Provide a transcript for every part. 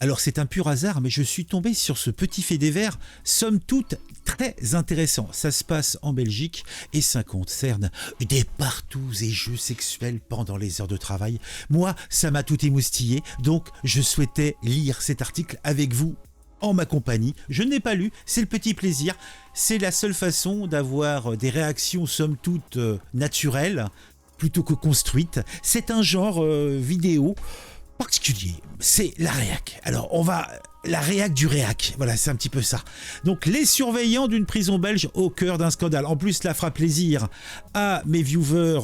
Alors c'est un pur hasard, mais je suis tombé sur ce petit fait divers, somme toute très intéressant. Ça se passe en Belgique et ça concerne des partous et jeux sexuels pendant les heures de travail. Moi, ça m'a tout émoustillé, donc je souhaitais lire cet article avec vous en ma compagnie. Je ne l'ai pas lu, c'est le petit plaisir. C'est la seule façon d'avoir des réactions somme toute naturelles plutôt que construites. C'est un genre vidéo particulier, c'est la réac. Alors la réac du réac, voilà, c'est un petit peu ça. Donc les surveillants d'une prison belge au cœur d'un scandale. En plus, cela fera plaisir à mes viewers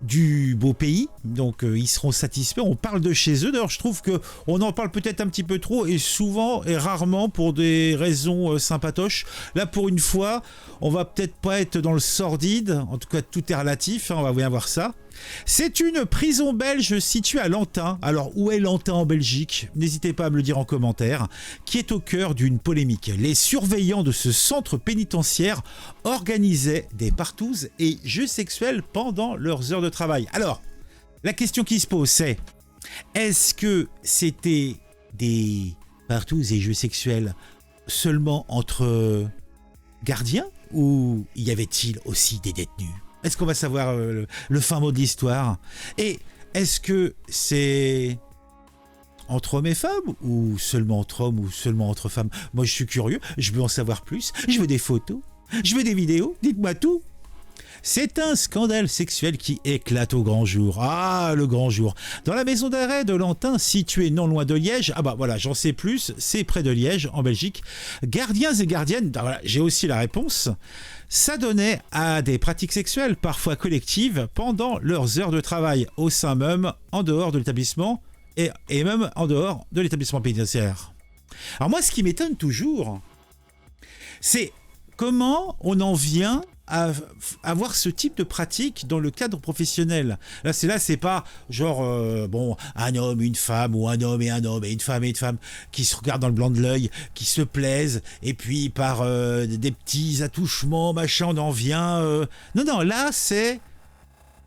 du beau pays, donc ils seront satisfaits. On parle de chez eux, d'ailleurs je trouve qu'on en parle peut-être un petit peu trop et souvent et rarement pour des raisons sympatoches. Là pour une fois, on va peut-être pas être dans le sordide, en tout cas tout est relatif, hein, on va bien voir ça. C'est une prison belge située à Lantin. Alors, où est Lantin en Belgique? N'hésitez pas à me le dire en commentaire. Qui est au cœur d'une polémique. Les surveillants de ce centre pénitentiaire organisaient des partouzes et jeux sexuels pendant leurs heures de travail. Alors, la question qui se pose, c'est est-ce que c'était des partouzes et jeux sexuels seulement entre gardiens ou y avait-il aussi des détenus? Est-ce qu'on va savoir le fin mot de l'histoire? Et est-ce que c'est entre hommes et femmes ou seulement entre hommes ou seulement entre femmes? Moi, je suis curieux, je veux en savoir plus. Je veux des photos, je veux des vidéos, dites-moi tout. C'est un scandale sexuel qui éclate au grand jour. Ah, le grand jour. Dans la maison d'arrêt de Lantin, située non loin de Liège, ah bah voilà, j'en sais plus, c'est près de Liège, en Belgique, gardiens et gardiennes, voilà, j'ai aussi la réponse, s'adonnaient à des pratiques sexuelles, parfois collectives, pendant leurs heures de travail, au sein même, en dehors de l'établissement, et même en dehors de l'établissement pénitentiaire. Alors moi, ce qui m'étonne toujours, c'est comment on en vient à avoir ce type de pratique dans le cadre professionnel. Là, c'est pas genre un homme, une femme, ou un homme et une femme qui se regardent dans le blanc de l'œil, qui se plaisent, et puis par des petits attouchements, machin, on en vient. Non, là, c'est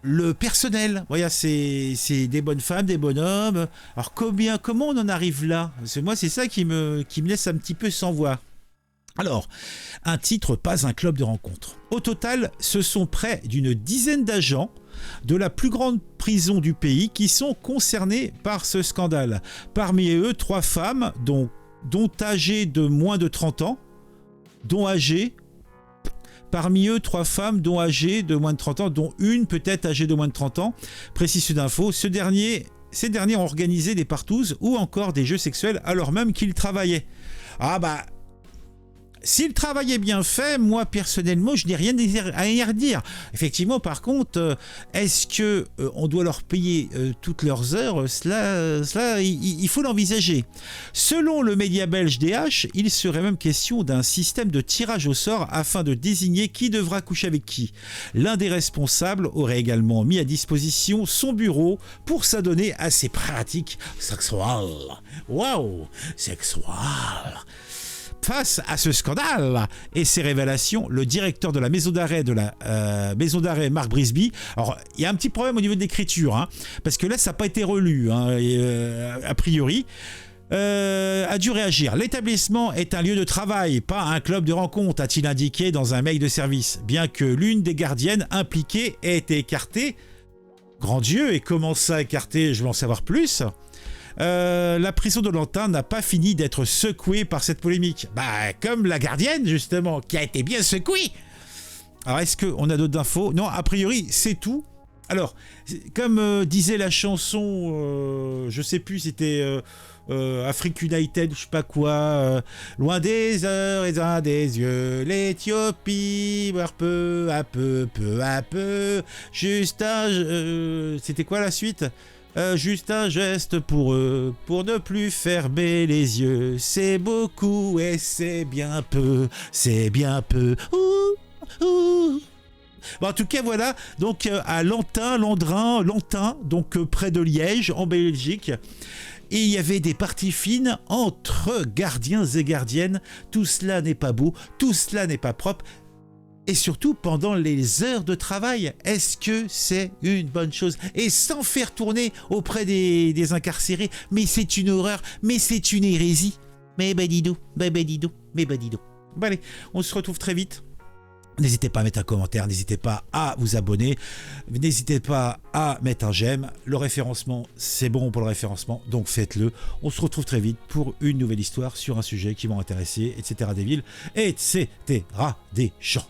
le personnel. Voilà, c'est des bonnes femmes, des bonhommes. Alors, comment on en arrive là? Moi, c'est ça qui me laisse un petit peu sans voix. Alors, un titre, pas un club de rencontre. Au total, ce sont près d'une dizaine d'agents de la plus grande prison du pays qui sont concernés par ce scandale. Parmi eux, 3 femmes, dont âgées de moins de 30 ans, Parmi eux, 3 femmes dont âgées de moins de 30 ans, dont une peut-être âgée de moins de 30 ans. Précision d'info, ces derniers ont organisé des partouzes ou encore des jeux sexuels alors même qu'ils travaillaient. Ah bah... Si le travail est bien fait, moi personnellement, je n'ai rien à y redire. Effectivement, par contre, est-ce que on doit leur payer toutes leurs heures? Cela, il faut l'envisager. Selon le média belge DH, il serait même question d'un système de tirage au sort afin de désigner qui devra coucher avec qui. L'un des responsables aurait également mis à disposition son bureau pour s'adonner à ces pratiques sexuelles. Waouh, sexuelles. Face à ce scandale et ces révélations, le directeur de la maison d'arrêt Marc Brisby, alors il y a un petit problème au niveau de l'écriture, hein, parce que là ça n'a pas été relu, hein, a priori, a dû réagir. L'établissement est un lieu de travail, pas un club de rencontre, a-t-il indiqué dans un mail de service, bien que l'une des gardiennes impliquées ait été écartée. Grand Dieu, et comment ça écarté? Je veux en savoir plus. La prison de Lantin n'a pas fini d'être secouée par cette polémique. Bah, comme la gardienne, justement, qui a été bien secouée. Alors, est-ce qu'on a d'autres infos? Non, a priori, c'est tout. Alors, comme disait la chanson, je sais plus, c'était Afrique United, je sais pas quoi, loin des heures et loin des yeux, l'Éthiopie meurt peu à peu, juste un... c'était quoi la suite? Juste un geste pour eux, pour ne plus fermer les yeux. C'est beaucoup et c'est bien peu, c'est bien peu. Ouh, ouh. Bon, en tout cas, voilà, donc à Lantin, donc près de Liège, en Belgique. Et il y avait des parties fines entre gardiens et gardiennes. Tout cela n'est pas beau, tout cela n'est pas propre. et surtout pendant les heures de travail. Est-ce que c'est une bonne chose? Et sans faire tourner auprès des incarcérés, mais c'est une horreur, mais c'est une hérésie. Mais badidou, badidou, mais badidou. Bon allez, on se retrouve très vite. N'hésitez pas à mettre un commentaire, n'hésitez pas à vous abonner, n'hésitez pas à mettre un j'aime. Le référencement, c'est bon pour le référencement, donc faites-le. On se retrouve très vite pour une nouvelle histoire sur un sujet qui va intéresser, etc. des villes, etc. des champs.